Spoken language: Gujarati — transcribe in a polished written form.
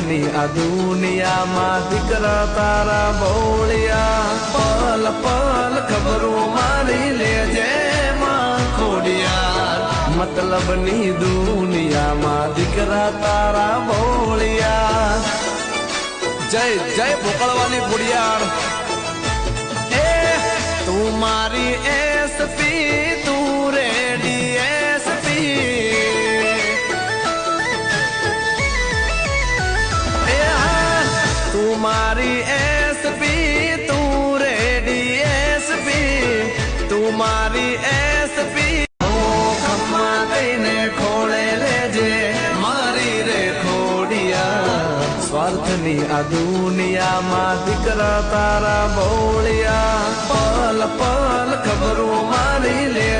સ્વાર્થની આ દુનિયામાં દીકરા તારા બોળિયા પલ પલ ખબરો મારી લેજે માં ખોડિયાર મતલબની દુનિયામાં દીકરા તારા બોળિયા જય જય ભોકળવાની ખોડિયાર એ તું મારી એસપી તું રેડી એસપી તું મારી એસપી તું રેડી એસપી તું મારી એસપી ખમ્મા દઈને ખોળે લેજે મારી રે ખોડિયા સ્વાર્થની આ દુનિયામાં દીકરા તારા બોળિયા પલ પલ ખબરો મારી લે